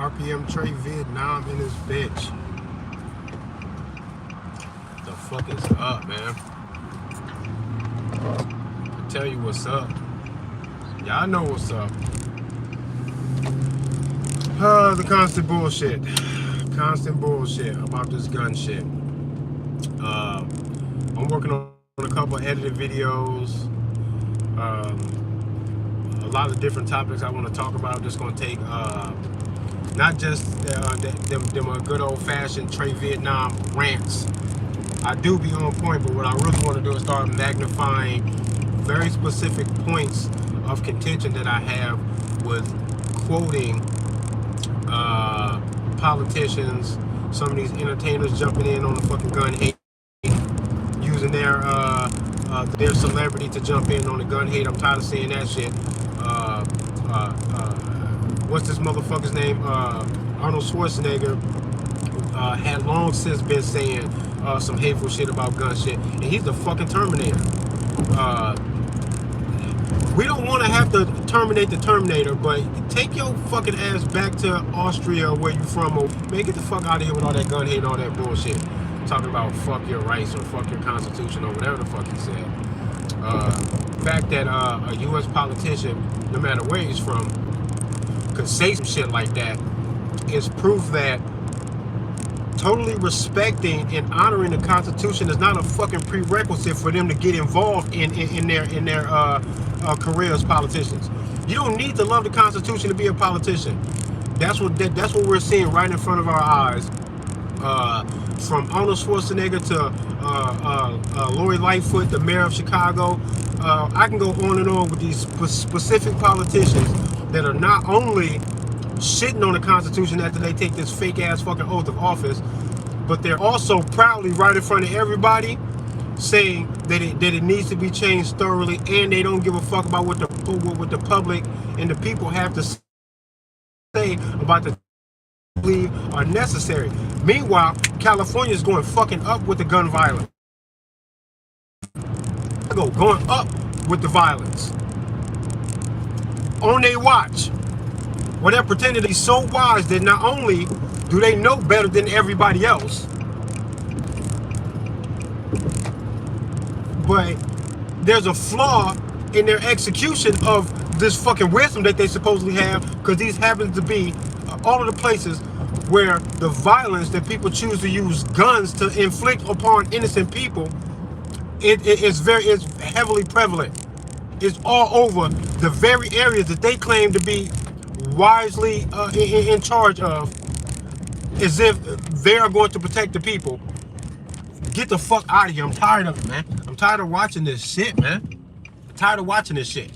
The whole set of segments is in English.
RPM Trey Vietnam in his bitch. The fuck is up, man? I tell you what's up. Y'all know what's up. The constant bullshit. Constant bullshit about this gun shit. I'm working on a couple edited videos. A lot of different topics I want to talk about. Just gonna take not just them good old-fashioned Trey Vietnam rants. I do be on point, but what I really want to do is start magnifying very specific points of contention that I have with quoting politicians, some of these entertainers jumping in on the fucking gun hate, using their celebrity to jump in on the gun hate. I'm tired of seeing that shit. What's this motherfucker's name? Arnold Schwarzenegger had long since been saying some hateful shit about gun shit, and he's the fucking Terminator. We don't want to have to terminate the Terminator, but take your fucking ass back to Austria, where you from, or man, get the fuck out of here with all that gun hate and all that bullshit. Talking about fuck your rights or fuck your constitution or whatever the fuck he said. The fact that a U.S. politician, no matter where he's from, could say some shit like that is proof that totally respecting and honoring the Constitution is not a fucking prerequisite for them to get involved in their career as politicians. You don't need to love the Constitution to be a politician. That's what we're seeing right in front of our eyes. From Arnold Schwarzenegger to Lori Lightfoot, the mayor of Chicago. I can go on and on with these specific politicians that are not only shitting on the Constitution after they take this fake ass fucking oath of office, but they're also proudly right in front of everybody saying that it needs to be changed thoroughly, and they don't give a fuck about what the public and the people have to say about the believe are necessary. Meanwhile, California is going fucking up with the gun violence. Going up with the violence. On their watch. Well, they're pretending to be so wise that not only do they know better than everybody else, but there's a flaw in their execution of this fucking wisdom that they supposedly have, because these happens to be all of the places where the violence that people choose to use guns to inflict upon innocent people, it's heavily prevalent. It's all over the very areas that they claim to be wisely in charge of, as if they are going to protect the people. Get the fuck out of here. I'm tired of it, man. I'm tired of watching this shit, man. I'm tired of watching this shit.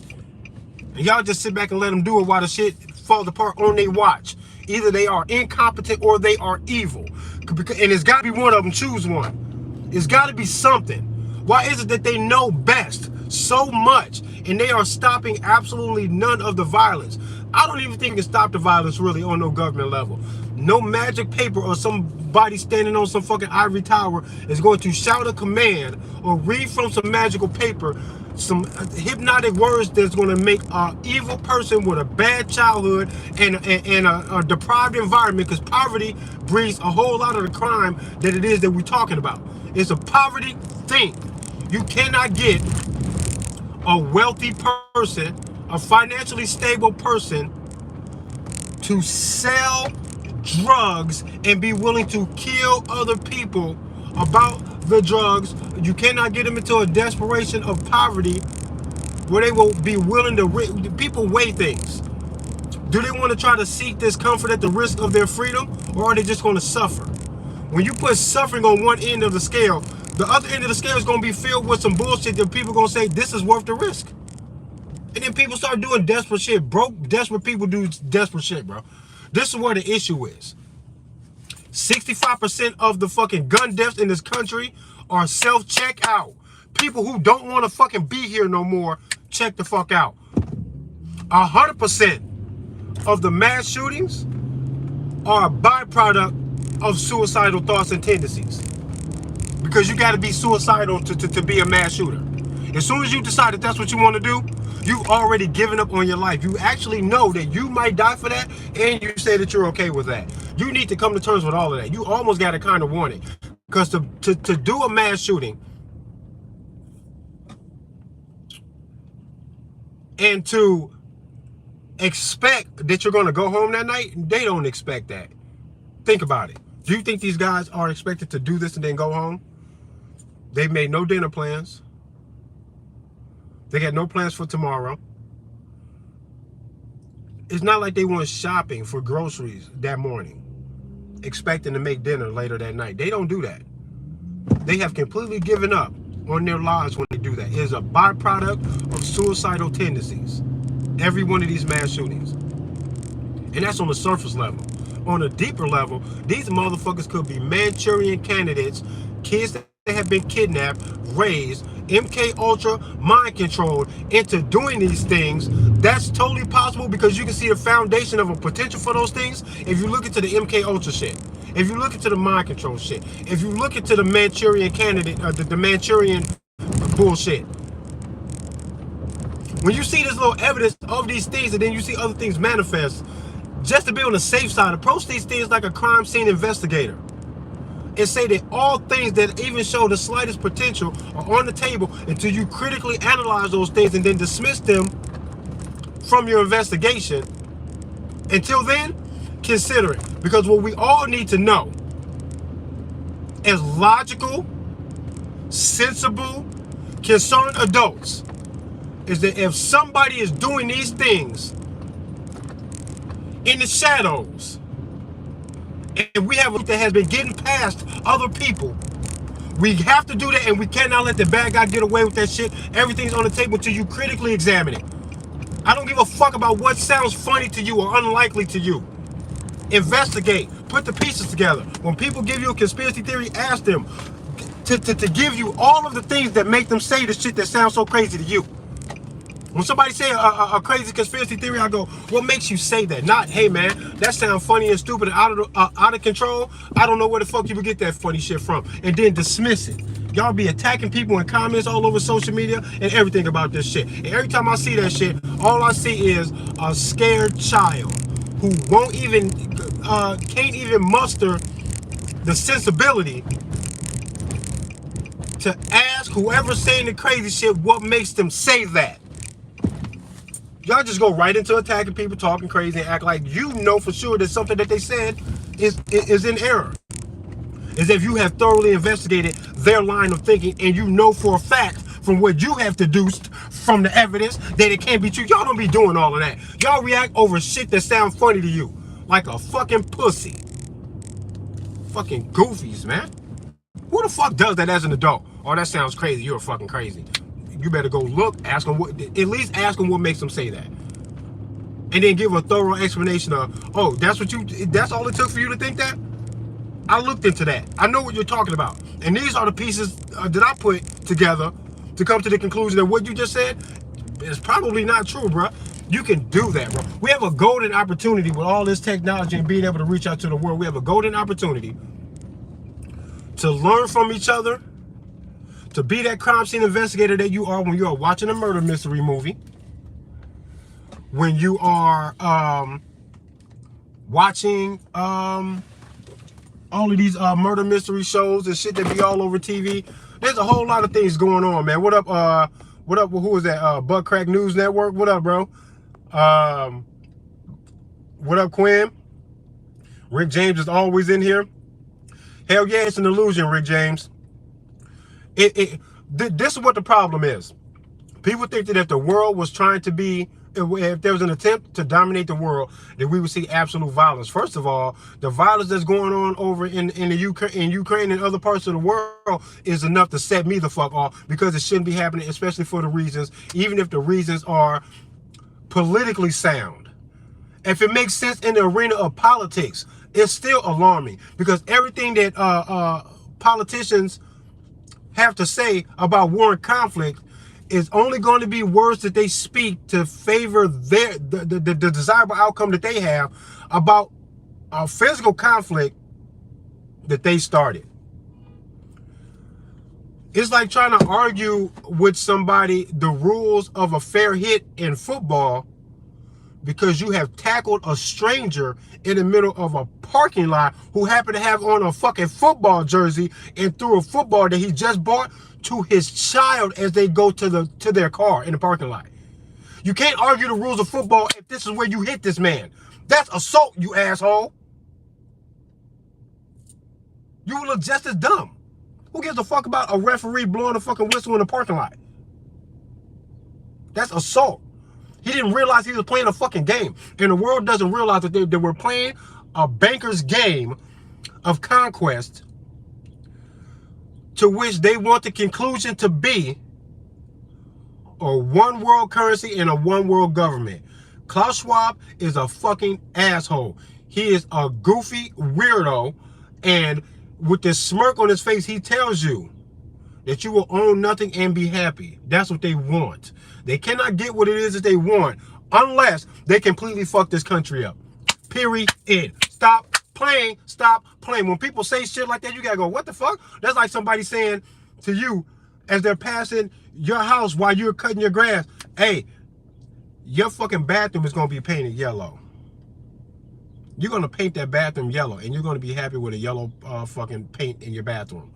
And y'all just sit back and let them do it while the shit falls apart on their watch. Either they are incompetent or they are evil. And it's got to be one of them. Choose one. It's got to be something. Why is it that they know best so much and they are stopping absolutely none of the violence? I don't even think you can stop the violence really on no government level. No magic paper or somebody standing on some fucking ivory tower is going to shout a command or read from some magical paper some hypnotic words that's going to make an evil person with a bad childhood and a deprived environment, because poverty breeds a whole lot of the crime that it is that we're talking about. It's a poverty thing. You cannot get a wealthy person, a financially stable person, to sell drugs and be willing to kill other people about the drugs. You cannot get them into a desperation of poverty where they will be willing to people weigh things. Do they want to try to seek this comfort at the risk of their freedom, or are they just going to suffer? When you put suffering on one end of the scale, the other end of the scale is going to be filled with some bullshit that people are going to say, this is worth the risk. And then people start doing desperate shit. Desperate people do desperate shit, bro. This is where the issue is. 65% of the fucking gun deaths in this country are self-check-out. People who don't want to fucking be here no more, check the fuck out. 100% of the mass shootings are a byproduct of suicidal thoughts and tendencies. Because you got to be suicidal to be a mass shooter. As soon as you decide that that's what you want to do, You already given up on your life. You actually know that you might die for that, and you say that you're okay with that. You need to come to terms with all of that. You almost got to kind of want it. Because to do a mass shooting and to expect that you're going to go home that night, they don't expect that. Think about it. Do you think these guys are expected to do this and then go home? They made no dinner plans. They got no plans for tomorrow. It's not like they went shopping for groceries that morning, expecting to make dinner later that night. They don't do that. They have completely given up on their lives when they do that. It is a byproduct of suicidal tendencies. Every one of these mass shootings. And that's on the surface level. On a deeper level, these motherfuckers could be Manchurian candidates, kids that have been kidnapped, raised, MK Ultra, mind controlled into doing these things. That's totally possible because you can see the foundation of a potential for those things if you look into the MK Ultra shit. If you look into the mind control shit. If you look into the Manchurian candidate, the Manchurian bullshit. When you see this little evidence of these things and then you see other things manifest, just to be on the safe side, approach these things like a crime scene investigator. And say that all things that even show the slightest potential are on the table until you critically analyze those things and then dismiss them from your investigation. Until then, consider it. Because what we all need to know as logical, sensible, concerned adults is that if somebody is doing these things in the shadows, and we have a that has been getting past other people, we have to do that, and we cannot let the bad guy get away with that shit. Everything's on the table until you critically examine it. I don't give a fuck about what sounds funny to you or unlikely to you. Investigate. Put the pieces together. When people give you a conspiracy theory, ask them to give you all of the things that make them say the shit that sounds so crazy to you. When somebody say a crazy conspiracy theory, I go, what makes you say that? Not, hey man, that sounds funny and stupid and out of control. I don't know where the fuck you would get that funny shit from. And then dismiss it. Y'all be attacking people in comments all over social media and everything about this shit. And every time I see that shit, all I see is a scared child who won't even, can't even muster the sensibility to ask whoever's saying the crazy shit what makes them say that. Y'all just go right into attacking people, talking crazy, and act like you know for sure that something that they said is in error. As if you have thoroughly investigated their line of thinking and you know for a fact from what you have deduced from the evidence that it can't be true. Y'all don't be doing all of that. Y'all react over shit that sounds funny to you. Like a fucking pussy. Fucking goofies, man. Who the fuck does that as an adult? Oh, that sounds crazy. You're fucking crazy. You better go look, ask them what, at least ask them what makes them say that. And then give a thorough explanation of, oh, that's all it took for you to think that? I looked into that. I know what you're talking about. And these are the pieces that I put together to come to the conclusion that what you just said is probably not true, bro. You can do that, bro. We have a golden opportunity with all this technology and being able to reach out to the world. We have a golden opportunity to learn from each other, to be that crime scene investigator that you are when you are watching a murder mystery movie, when you are watching all of these murder mystery shows and shit that be all over TV. There's a whole lot of things going on, man. What up? Who is that? Butt Crack News Network. What up, bro? What up, Quinn? Rick James is always in here. Hell yeah, it's an illusion, Rick James. This is what the problem is. People think that if the world was trying to be, if there was an attempt to dominate the world, that we would see absolute violence. First of all, the violence that's going on over in Ukraine and other parts of the world is enough to set me the fuck off, because it shouldn't be happening, especially for the reasons, even if the reasons are politically sound. If it makes sense in the arena of politics, it's still alarming, because everything that politicians have to say about war and conflict is only going to be words that they speak to favor the desirable outcome that they have about a physical conflict that they started. It's like trying to argue with somebody the rules of a fair hit in football because you have tackled a stranger in the middle of a parking lot who happened to have on a fucking football jersey and threw a football that he just bought to his child as they go to their car in the parking lot. You can't argue the rules of football if this is where you hit this man. That's assault, you asshole. You look just as dumb. Who gives a fuck about a referee blowing a fucking whistle in the parking lot? That's assault. He didn't realize he was playing a fucking game. And the world doesn't realize that they were playing a banker's game of conquest to which they want the conclusion to be a one world currency and a one world government. Klaus Schwab is a fucking asshole. He is a goofy weirdo, and with this smirk on his face, he tells you that you will own nothing and be happy. That's what they want. They cannot get what it is that they want unless they completely fuck this country up. Period. Stop playing. Stop playing. When people say shit like that, you gotta go, what the fuck? That's like somebody saying to you as they're passing your house while you're cutting your grass, hey, your fucking bathroom is gonna be painted yellow. You're gonna paint that bathroom yellow, and you're gonna be happy with a yellow fucking paint in your bathroom.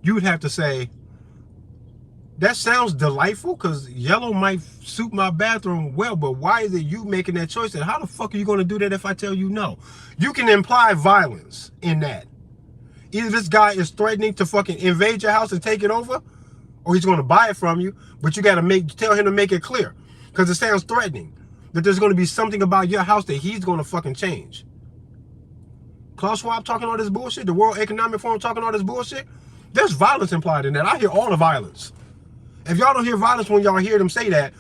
You would have to say, that sounds delightful because yellow might suit my bathroom well, but why is it you making that choice? And how the fuck are you going to do that if I tell you no? You can imply violence in that. Either this guy is threatening to fucking invade your house and take it over, or he's going to buy it from you, but you got to tell him to make it clear because it sounds threatening that there's going to be something about your house that he's going to fucking change. Klaus Schwab talking all this bullshit, the World Economic Forum talking all this bullshit, there's violence implied in that. I hear all the violence. If y'all don't hear violence when y'all hear them say that,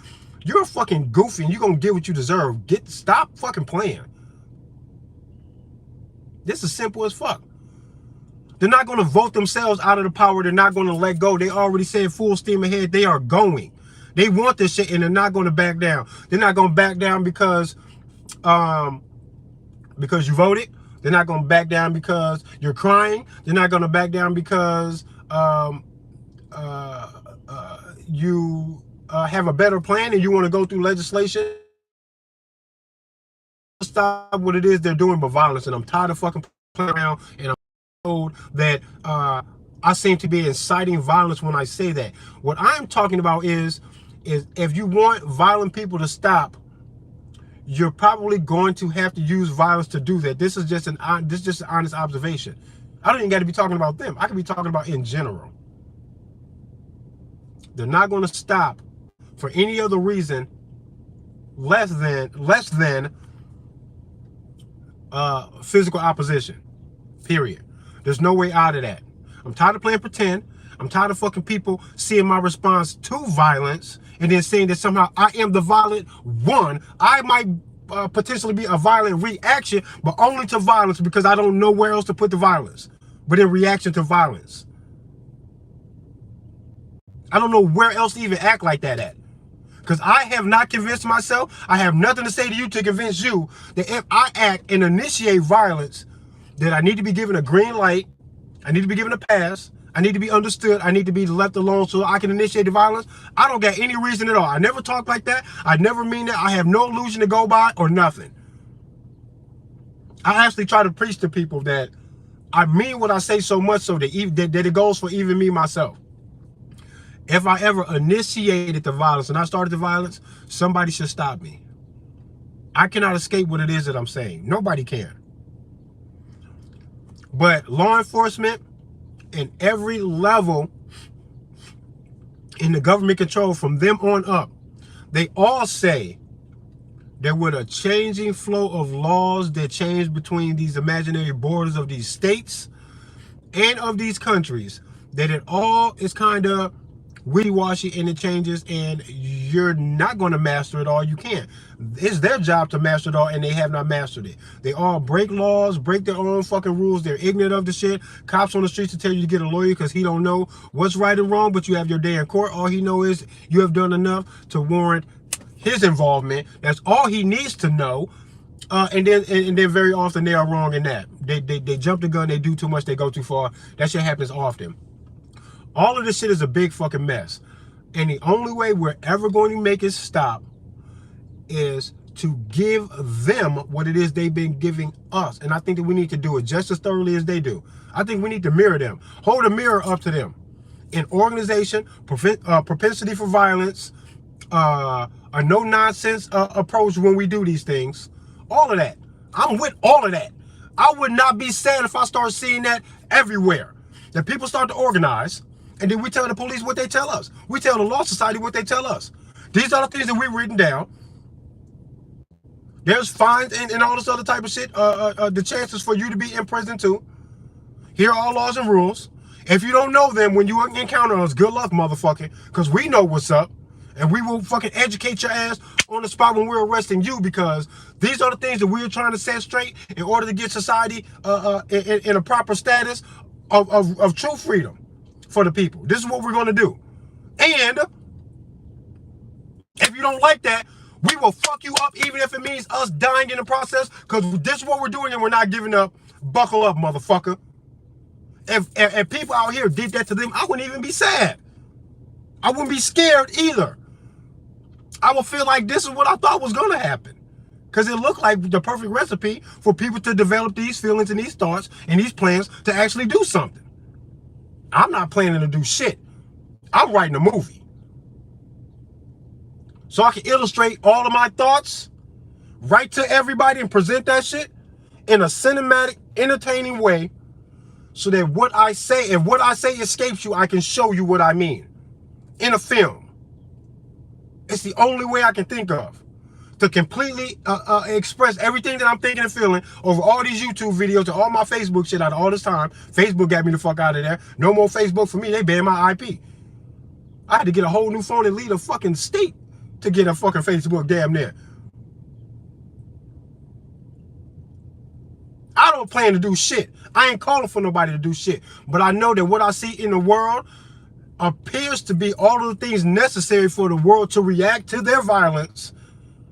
you're a fucking goofy and you're going to get what you deserve. Stop fucking playing. This is simple as fuck. They're not going to vote themselves out of the power. They're not going to let go. They already said full steam ahead. They are going. They want this shit and they're not going to back down. They're not going to back down because you voted. They're not going to back down because you're crying. They're not going to back down because you have a better plan and you want to go through legislation. Stop what it is they're doing but violence, and I'm tired of fucking playing around, and I'm told that I seem to be inciting violence when I say that. What I'm talking about is if you want violent people to stop, you're probably going to have to use violence to do that. This is just an honest observation. I don't even got to be talking about them. I could be talking about in general. They're not going to stop for any other reason less than physical opposition. Period. There's no way out of that. I'm tired of playing pretend. I'm tired of fucking people seeing my response to violence and then saying that somehow I am the violent one. I might potentially be a violent reaction, but only to violence because I don't know where else to put the violence, but in reaction to violence. I don't know where else to even act like that at. Because I have not convinced myself. I have nothing to say to you to convince you that if I act and initiate violence, that I need to be given a green light. I need to be given a pass. I need to be understood. I need to be left alone so I can initiate the violence. I don't got any reason at all. I never talk like that. I never mean that. I have no illusion to go by or nothing. I actually try to preach to people that I mean what I say so much so that it goes for even me myself. If I ever initiated the violence and I started the violence, somebody should stop me. I cannot escape what it is that I'm saying. Nobody can. But law enforcement in every level in the government control from them on up, they all say that with a changing flow of laws that change between these imaginary borders of these states and of these countries, that it all is kind of wishy-washy and it changes, and you're not going to master it all. You can't. It's their job to master it all, and they have not mastered it. They all break laws, break their own fucking rules. They're ignorant of the shit. Cops on the streets to tell you to get a lawyer because he don't know what's right and wrong, but you have your day in court. All he knows is you have done enough to warrant his involvement. That's all he needs to know. And then very often they are wrong in that. They jump the gun, they do too much, they go too far. That shit happens often. All of this shit is a big fucking mess. And the only way we're ever going to make it stop is to give them what it is they've been giving us. And I think that we need to do it just as thoroughly as they do. I think we need to mirror them. Hold a mirror up to them. In organization, propensity for violence, a no-nonsense approach when we do these things. All of that. I'm with all of that. I would not be sad if I start seeing that everywhere. That people start to organize, and then we tell the police what they tell us. We tell the law society what they tell us. These are the things that we've written down. There's fines and all this other type of shit. The chances for you to be in prison too. Here are all laws and rules. If you don't know them when you encounter us, good luck, motherfucker. Because we know what's up. And we will fucking educate your ass on the spot when we're arresting you, because these are the things that we're trying to set straight in order to get society in a proper status of true freedom for the people. This is what we're going to do. And if you don't like that, we will fuck you up, even if it means us dying in the process, because this is what we're doing and we're not giving up. Buckle up, motherfucker. If people out here did that to them, I wouldn't even be sad. I wouldn't be scared either. I would feel like this is what I thought was going to happen. Because it looked like the perfect recipe for people to develop these feelings and these thoughts and these plans to actually do something. I'm not planning to do shit. I'm writing a movie. So I can illustrate all of my thoughts, write to everybody and present that shit in a cinematic, entertaining way, so that what I say, if what I say escapes you, I can show you what I mean in a film. It's the only way I can think of to completely express everything that I'm thinking and feeling over all these YouTube videos and all my Facebook shit out of all this time. Facebook got me the fuck out of there. No more Facebook for me. They banned my IP. I had to get a whole new phone and leave the fucking state to get a fucking Facebook damn near. I don't plan to do shit. I ain't calling for nobody to do shit. But I know that what I see in the world appears to be all of the things necessary for the world to react to their violence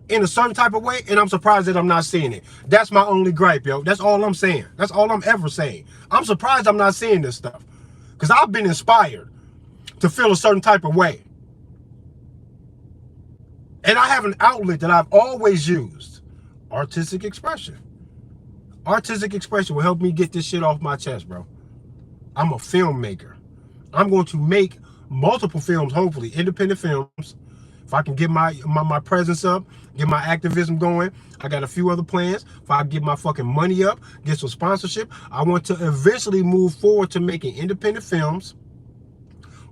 in a certain type of way, and I'm surprised that I'm not seeing it. That's my only gripe, yo. That's all I'm saying. That's all I'm ever saying. I'm surprised I'm not seeing this stuff, because I've been inspired to feel a certain type of way. And I have an outlet that I've always used. Artistic expression. Artistic expression will help me get this shit off my chest, bro. I'm a filmmaker. I'm going to make multiple films, hopefully, independent films. If I can get my presence up, get my activism going. I got a few other plans. If I get my fucking money up, get some sponsorship, I want to eventually move forward to making independent films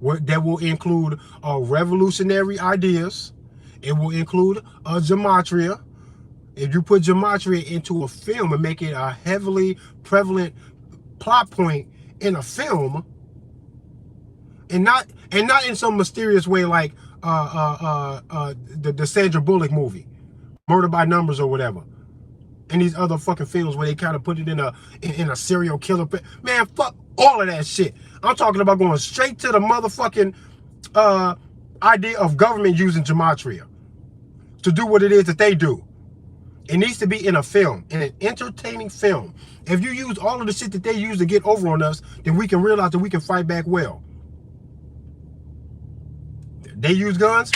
that will include revolutionary ideas. It will include gematria. If you put gematria into a film and make it a heavily prevalent plot point in a film, and not in some mysterious way like the Sandra Bullock movie, Murder by Numbers or whatever, and these other fucking films where they kind of put it in a serial killer. Man, fuck all of that shit. I'm talking about going straight to the motherfucking idea of government using gematria to do what it is that they do. It needs to be in a film, in an entertaining film. If you use all of the shit that they use to get over on us, then we can realize that we can fight back well. They use guns,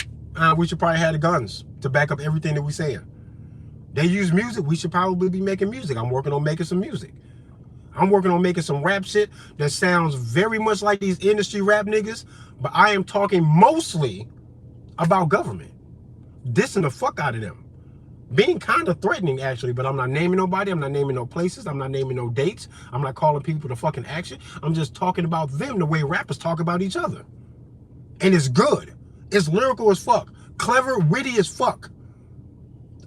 we should probably have the guns to back up everything that we're saying. They use music, we should probably be making music. I'm working on making some music. I'm working on making some rap shit that sounds very much like these industry rap niggas, but I am talking mostly about government. Dissing the fuck out of them. Being kind of threatening, actually, but I'm not naming nobody. I'm not naming no places. I'm not naming no dates. I'm not calling people to fucking action. I'm just talking about them the way rappers talk about each other. And it's good. It's lyrical as fuck. Clever, witty as fuck.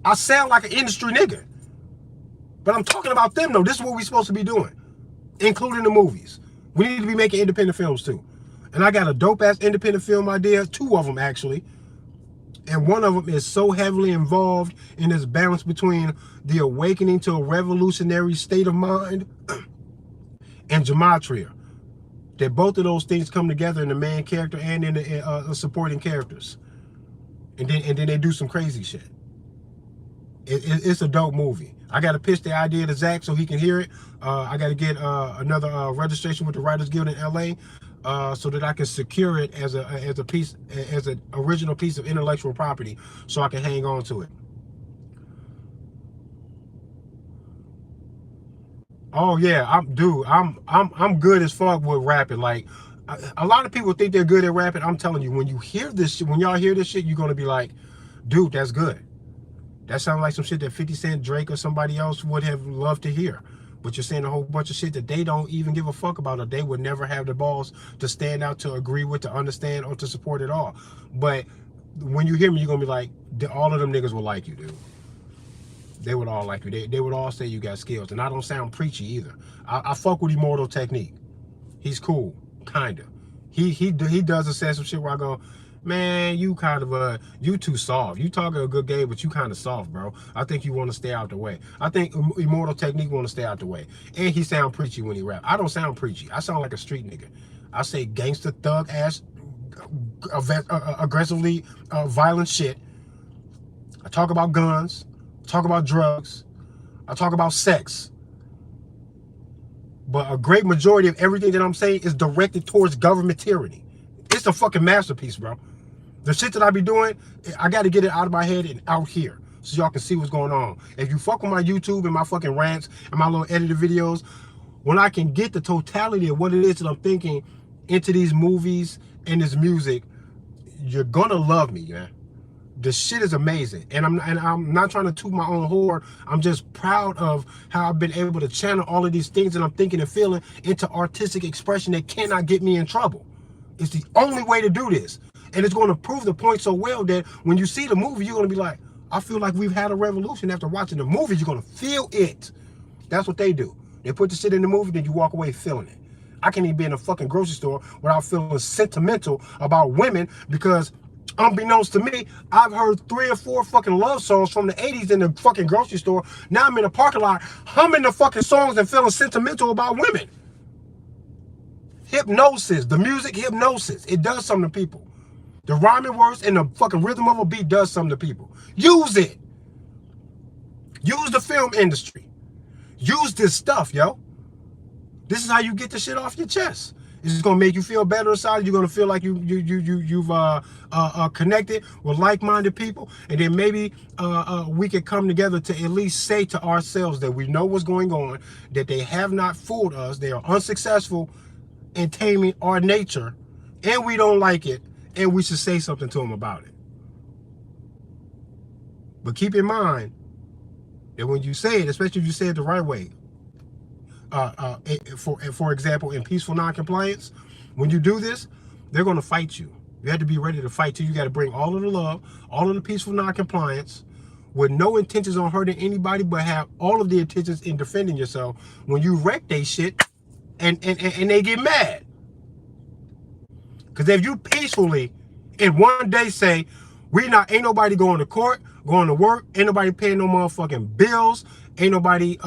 I sound like an industry nigga. But I'm talking about them, though. This is what we're supposed to be doing, including the movies. We need to be making independent films, too. And I got a dope-ass independent film idea, 2 of them, actually. And one of them is so heavily involved in this balance between the awakening to a revolutionary state of mind and gematria. That both of those things come together in the main character and in the supporting characters. And then they do some crazy shit. It's a dope movie. I got to pitch the idea to Zach so he can hear it. I got to get another registration with the Writers Guild in LA, so that I can secure it as a piece, as an original piece of intellectual property, so I can hang on to it. Oh yeah, I'm good as fuck with rapping. Like a lot of people think they're good at rapping. I'm telling you, when you hear this shit, when y'all hear this shit, you're gonna be like, dude, that's good. That sounds like some shit that 50 Cent, Drake, or somebody else would have loved to hear. But you're saying a whole bunch of shit that they don't even give a fuck about, or they would never have the balls to stand out, to agree with, to understand, or to support at all. But when you hear me, you're gonna be like, all of them niggas will like you, dude. They would all like you. They would all say you got skills. And I don't sound preachy either. I fuck with Immortal Technique. He's cool, kinda. He does a set some shit where I go, man, you kind of you too soft. You talking a good game, but you kind of soft, bro. I think you want to stay out the way. I think Immortal Technique want to stay out the way. And he sound preachy when he rap. I don't sound preachy. I sound like a street nigga. I say gangster thug ass, aggressively violent shit. I talk about guns. I talk about drugs. I talk about sex. But a great majority of everything that I'm saying is directed towards government tyranny. It's a fucking masterpiece, bro. The shit that I be doing, I got to get it out of my head and out here so y'all can see what's going on. If you fuck with my YouTube and my fucking rants and my little edited videos, when I can get the totality of what it is that I'm thinking into these movies and this music, you're gonna love me, man. The shit is amazing, and I'm not trying to toot my own horn. I'm just proud of how I've been able to channel all of these things that I'm thinking and feeling into artistic expression that cannot get me in trouble. It's the only way to do this, and it's going to prove the point so well that when you see the movie, you're going to be like, I feel like we've had a revolution. After watching the movie, you're going to feel it. That's what they do. They put the shit in the movie, then you walk away feeling it. I can't even be in a fucking grocery store without feeling sentimental about women, because unbeknownst to me, I've heard 3 or 4 fucking love songs from the 80s in the fucking grocery store. Now I'm in a parking lot humming the fucking songs and feeling sentimental about women. Hypnosis, the music hypnosis. It does something to people. The rhyming words and the fucking rhythm of a beat does something to people. Use it. Use the film industry. Use this stuff, yo. This is how you get the shit off your chest. It's just gonna make you feel better inside. You're gonna feel like you've connected with like-minded people, and then maybe we can come together to at least say to ourselves that we know what's going on, that they have not fooled us, they are unsuccessful in taming our nature, and we don't like it, and we should say something to them about it. But keep in mind that when you say it, especially if you say it the right way, for example, in peaceful non-compliance, when you do this, they're going to fight you. You have to be ready to fight too. You got to bring all of the love, all of the peaceful non-compliance, with no intentions on hurting anybody, but have all of the intentions in defending yourself. When you wreck they shit, and they get mad, because if you peacefully in one day say, ain't nobody going to court, going to work, ain't nobody paying no motherfucking bills, ain't nobody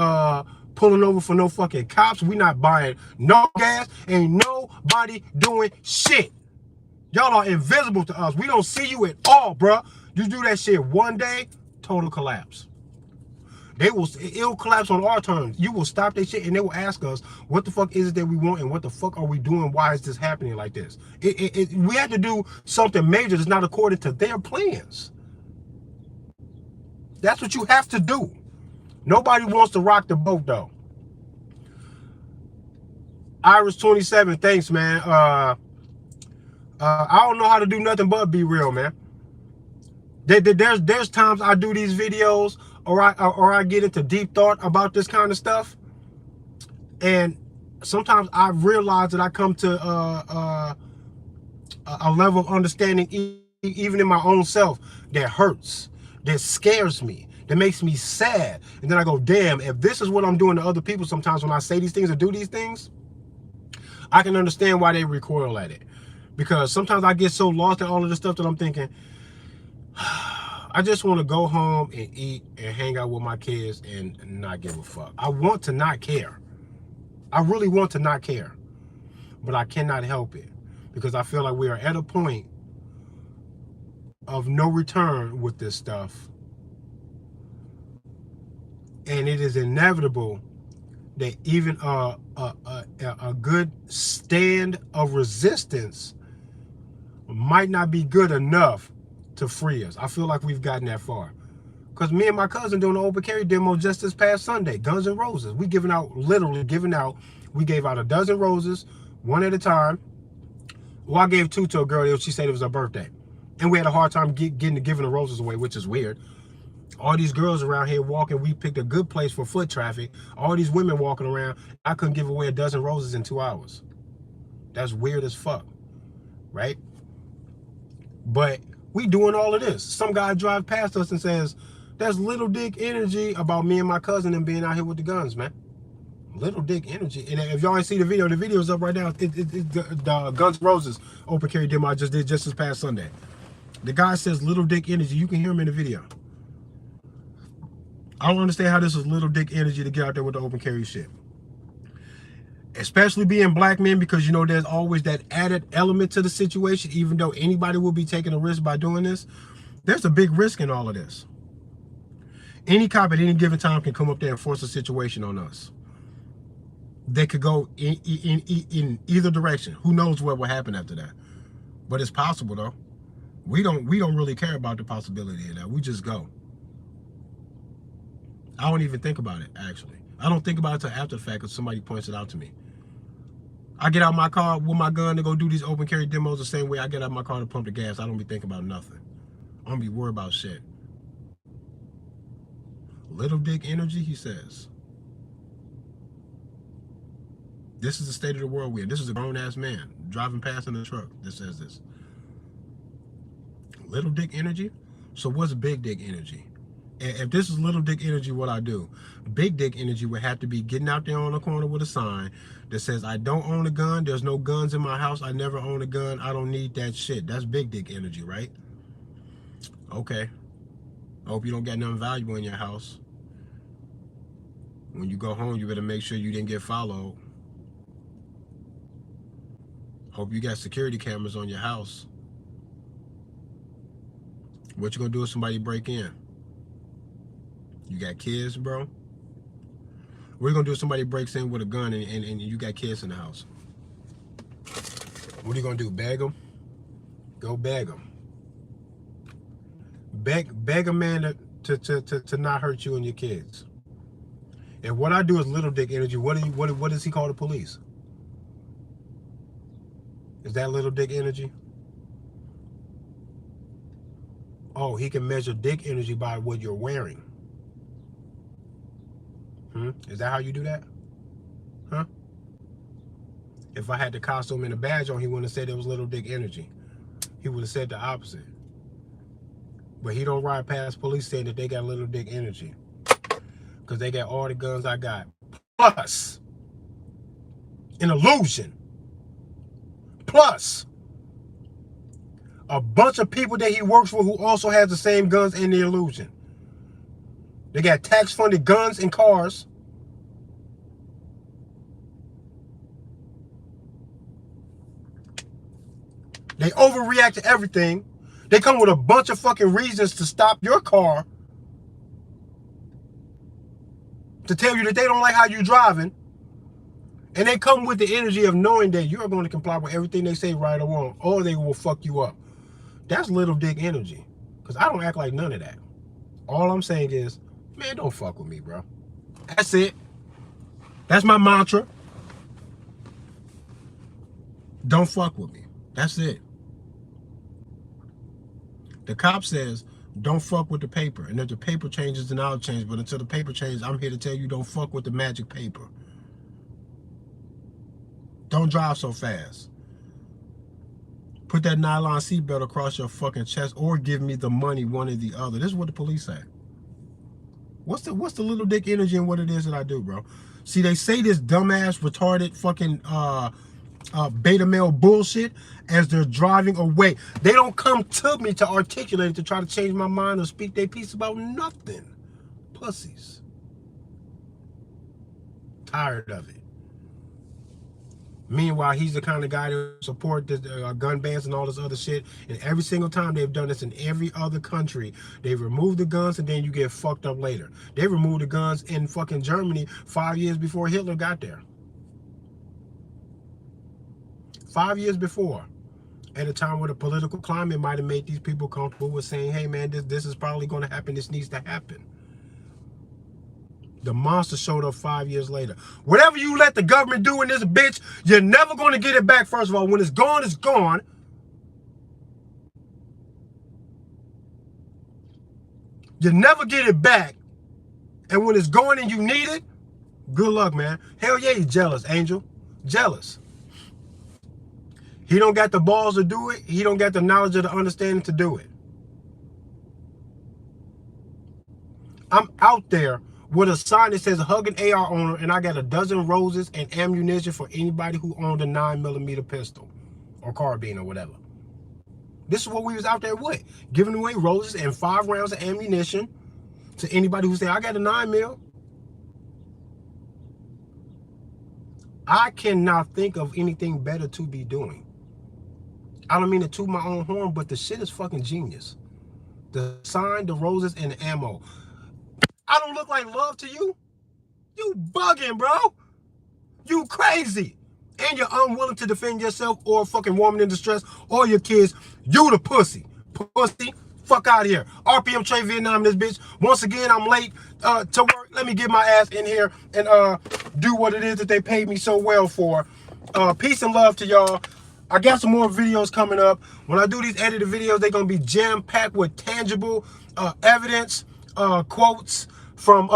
pulling over for no fucking cops, we not buying no gas, ain't nobody doing shit. Y'all are invisible to us. We don't see you at all, bruh. You do that shit one day, total collapse. It'll collapse on our terms. You will stop that shit and they will ask us, what the fuck is it that we want and what the fuck are we doing? Why is this happening like this? We have to do something major that's not according to their plans. That's what you have to do. Nobody wants to rock the boat though. Iris 27, thanks, man. I don't know how to do nothing but be real, man. There's times I do these videos or I get into deep thought about this kind of stuff, and sometimes I realize that I come to a level of understanding even in my own self that hurts, that scares me, that makes me sad. And then I go, damn, if this is what I'm doing to other people sometimes when I say these things or do these things, I can understand why they recoil at it. Because sometimes I get so lost in all of this stuff that I'm thinking, I just want to go home and eat and hang out with my kids and not give a fuck. I want to not care. I really want to not care. But I cannot help it. Because I feel like we are at a point of no return with this stuff. And it is inevitable that even a good stand of resistance might not be good enough to free us. I feel like we've gotten that far. Because me and my cousin doing an open carry demo just this past Sunday, Guns N' Roses. We giving out, literally giving out, we gave out a dozen roses, one at a time. Well, I gave two to a girl, she said it was her birthday. And we had a hard time giving the roses away, which is weird. All these girls around here walking, we picked a good place for foot traffic. All these women walking around, I couldn't give away a dozen roses in 2 hours. That's weird as fuck, right? But we doing all of this. Some guy drives past us and says, that's little dick energy about me and my cousin and being out here with the guns, man. Little dick energy. And if y'all ain't see the video's up right now. The Guns N' Roses open carry demo I just did just this past Sunday. The guy says little dick energy. You can hear him in the video. I don't understand how this is little dick energy to get out there with the open carry shit. Especially being black men, because you know there's always that added element to the situation. Even though anybody will be taking a risk by doing this, there's a big risk in all of this. Any cop at any given time can come up there and force a situation on us. They could go in either direction. Who knows what will happen after that? But it's possible though. We don't really care about the possibility of that. We just go. I don't even think about it, actually. I don't think about it until after the fact because somebody points it out to me. I get out my car with my gun to go do these open carry demos the same way I get out my car to pump the gas. I don't be thinking about nothing. I don't be worried about shit. Little dick energy, he says. This is the state of the world we're in. This is a grown-ass man driving past in a truck that says this. Little dick energy? So what's big dick energy? If this is little dick energy, what I do? Big dick energy would have to be getting out there on the corner with a sign that says, I don't own a gun. There's no guns in my house. I never own a gun. I don't need that shit. That's big dick energy, right? Okay. I hope you don't got nothing valuable in your house. When you go home, you better make sure you didn't get followed. Hope you got security cameras on your house. What you gonna do if somebody break in? You got kids, bro? What you gonna do if somebody breaks in with a gun and you got kids in the house? What are you gonna do, beg them? Go beg them. Beg a man to not hurt you and your kids. And what I do is little dick energy. What does he call the police? Is that little dick energy? Oh, he can measure dick energy by what you're wearing. Is that how you do that? Huh? If I had the costume and the badge on, he wouldn't have said it was little dick energy. He would have said the opposite. But he don't ride past police saying that they got little dick energy. Because they got all the guns I got. Plus, an illusion. Plus, a bunch of people that he works with who also has the same guns and the illusion. They got tax-funded guns and cars. They overreact to everything. They come with a bunch of fucking reasons to stop your car. To tell you that they don't like how you're driving. And they come with the energy of knowing that you're going to comply with everything they say, right or wrong, or they will fuck you up. That's little dick energy. Because I don't act like none of that. All I'm saying is, man, don't fuck with me, bro. That's it. That's my mantra. Don't fuck with me. That's it. The cop says, don't fuck with the paper. And if the paper changes, then I'll change. But until the paper changes, I'm here to tell you, don't fuck with the magic paper. Don't drive so fast. Put that nylon seatbelt across your fucking chest or give me the money, one or the other. This is what the police say. What's the little dick energy in what it is that I do, bro? See, they say this dumbass, retarded, fucking beta male bullshit as they're driving away. They don't come to me to articulate it, to try to change my mind or speak their piece about nothing. Pussies. Tired of it. Meanwhile, he's the kind of guy to support the gun bans and all this other shit. And every single time they've done this in every other country, they've removed the guns and then you get fucked up later. They removed the guns in fucking Germany 5 years before Hitler got there. 5 years before. At a time where the political climate might have made these people comfortable with saying, hey man, this is probably going to happen. This needs to happen. The monster showed up 5 years later. Whatever you let the government do in this bitch, you're never going to get it back. First of all, when it's gone, it's gone. You never get it back. And when it's gone and you need it, good luck, man. Hell yeah, he's jealous, Angel. Jealous. He don't got the balls to do it. He don't got the knowledge or the understanding to do it. I'm out there with a sign that says hug an AR owner, and I got a dozen roses and ammunition for anybody who owned a 9mm pistol or carbine or whatever. This is what we was out there with, giving away roses and 5 rounds of ammunition to anybody who said, I got a 9mm. I cannot think of anything better to be doing. I don't mean to toot my own horn, but the shit is fucking genius. The sign, the roses, and the ammo. I don't look like love to you? You bugging, bro. You crazy. And you're unwilling to defend yourself or a fucking woman in distress or your kids. You the pussy. Pussy. Fuck out of here. RPM Trade Vietnam in this bitch. Once again, I'm late to work. Let me get my ass in here and do what it is that they paid me so well for. Peace and love to y'all. I got some more videos coming up. When I do these edited videos, they're going to be jam-packed with tangible evidence, quotes from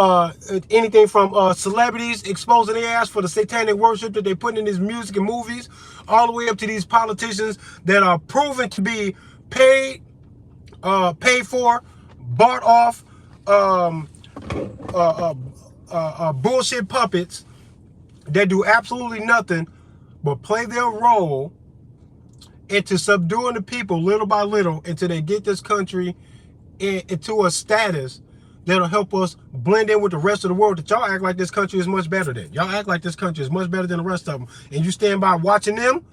anything from celebrities exposing their ass for the satanic worship that they put in these music and movies, all the way up to these politicians that are proven to be paid for, bought off, bullshit puppets that do absolutely nothing but play their role into subduing the people little by little until they get this country into a status that'll help us blend in with the rest of the world that y'all act like this country is much better than. Y'all act like this country is much better than the rest of them. And you stand by watching them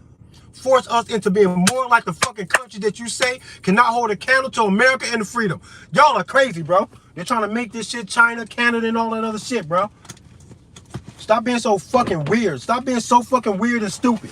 force us into being more like the fucking country that you say cannot hold a candle to America and the freedom. Y'all are crazy, bro. They're trying to make this shit China, Canada, and all that other shit, bro. Stop being so fucking weird. Stop being so fucking weird and stupid.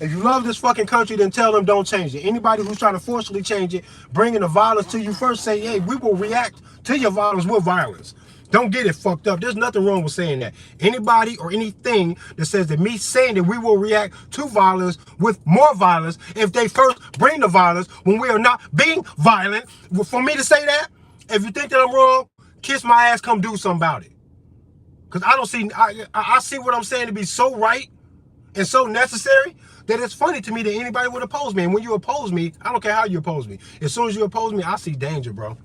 If you love this fucking country, then tell them don't change it. Anybody who's trying to forcefully change it, bringing the violence to you first, say, hey, we will react to your violence with violence. Don't get it fucked up. There's nothing wrong with saying that. Anybody or anything that says that me saying that we will react to violence with more violence, if they first bring the violence when we are not being violent, for me to say that, if you think that I'm wrong, kiss my ass, come do something about it. Because I don't see, I see what I'm saying to be so right and so necessary that it's funny to me that anybody would oppose me. And when you oppose me, I don't care how you oppose me. As soon as you oppose me, I see danger, bro.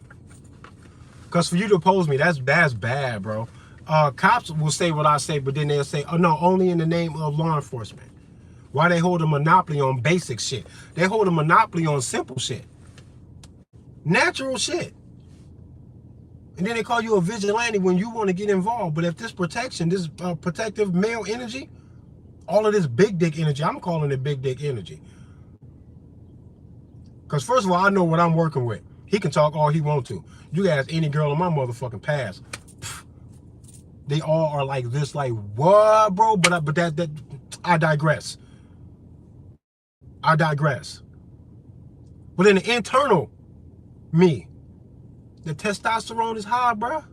Because for you to oppose me, that's bad, bro. Cops will say what I say, but then they'll say, oh no, only in the name of law enforcement. Why they hold a monopoly on basic shit? They hold a monopoly on simple shit. Natural shit. And then they call you a vigilante when you want to get involved. But if this protection, this protective male energy, all of this big dick energy, I'm calling it big dick energy. Because first of all, I know what I'm working with. He can talk all he wants to. You guys, any girl in my motherfucking past, they all are like this, like, what, bro? But I digress. I digress. But in the internal me, the testosterone is high, bro.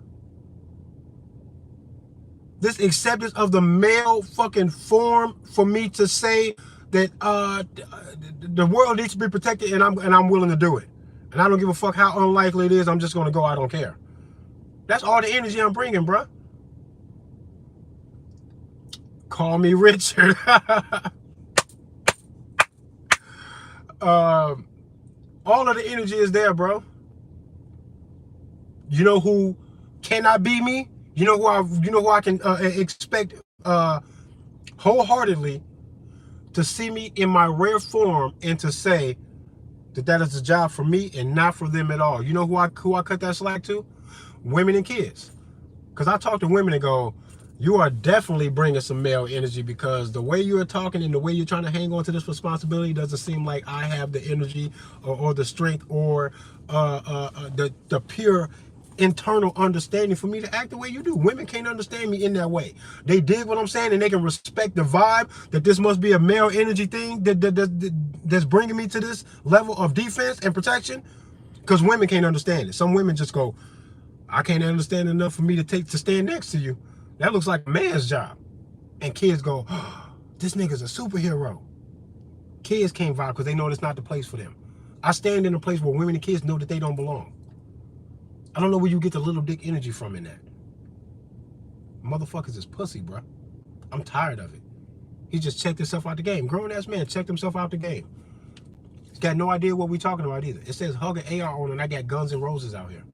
This acceptance of the male fucking form for me to say that the world needs to be protected, and I'm willing to do it. And I don't give a fuck how unlikely it is. I'm just gonna go. I don't care. That's all the energy I'm bringing, bro. Call me Richard. All of the energy is there, bro. You know who cannot be me? You know who I can expect wholeheartedly to see me in my rare form and to say that is a job for me and not for them at all. You know who I cut that slack to? Women and kids. Because I talk to women and go, You are definitely bringing some male energy, because the way you're talking and the way you're trying to hang on to this responsibility doesn't seem like I have the energy or the strength or the pure internal understanding for me to act the way you do. Women can't understand me in that way. They dig what I'm saying and they can respect the vibe that this must be a male energy thing that's bringing me to this level of defense and protection, because women can't understand it. Some women just go, I can't understand enough for me to stand next to you. That looks like a man's job. And kids go, oh, this nigga's a superhero. Kids can't vibe because they know it's not the place for them. I stand in a place where women and kids know that they don't belong. I don't know where you get the little dick energy from in that. Motherfuckers is pussy, bro. I'm tired of it. He just checked himself out the game. Grown-ass man checked himself out the game. He's got no idea what we talking about either. It says hug an AR on and I got Guns N' Roses out here.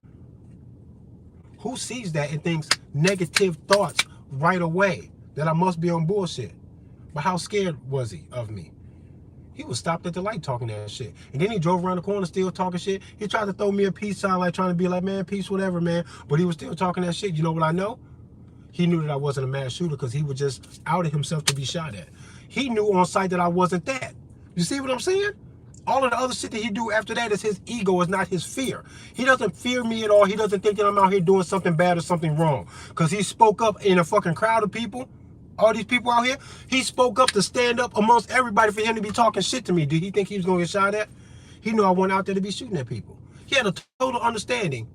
Who sees that and thinks negative thoughts right away that I must be on bullshit? But how scared was he of me? He was stopped at the light talking that shit. And then he drove around the corner still talking shit. He tried to throw me a peace sign, like trying to be like, man, peace, whatever, man. But he was still talking that shit. You know what I know? He knew that I wasn't a mass shooter because he was just outed himself to be shot at. He knew on sight that I wasn't that. You see what I'm saying? All of the other shit that he do after that is his ego, is not his fear. He doesn't fear me at all. He doesn't think that I'm out here doing something bad or something wrong. Because he spoke up in a fucking crowd of people. All these people out here. He spoke up to stand up amongst everybody for him to be talking shit to me. Did he think he was going to get shot at? He knew I went out there to be shooting at people. He had a total understanding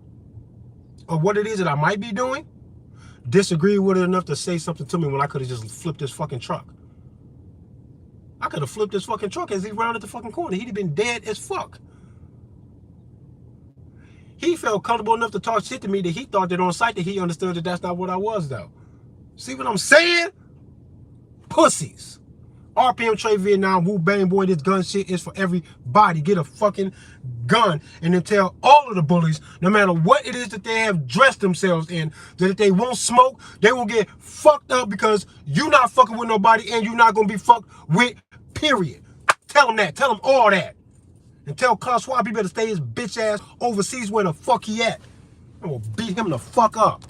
of what it is that I might be doing. Disagreed with it enough to say something to me when I could have just flipped this fucking truck. I could have flipped this fucking truck as he rounded the fucking corner. He'd have been dead as fuck. He felt comfortable enough to talk shit to me that he thought that on sight that he understood that that's not what I was, though. See what I'm saying? Pussies. RPM Trey Vietnam, Wu Bang Boy, this gun shit is for everybody. Get a fucking gun and then tell all of the bullies, no matter what it is that they have dressed themselves in, that if they won't smoke, they will get fucked up because you not fucking with nobody and you not going to be fucked with, period. Tell them that. Tell them all that. And tell Klaus Schwab he better stay his bitch ass overseas where the fuck he at. I'm going to beat him the fuck up.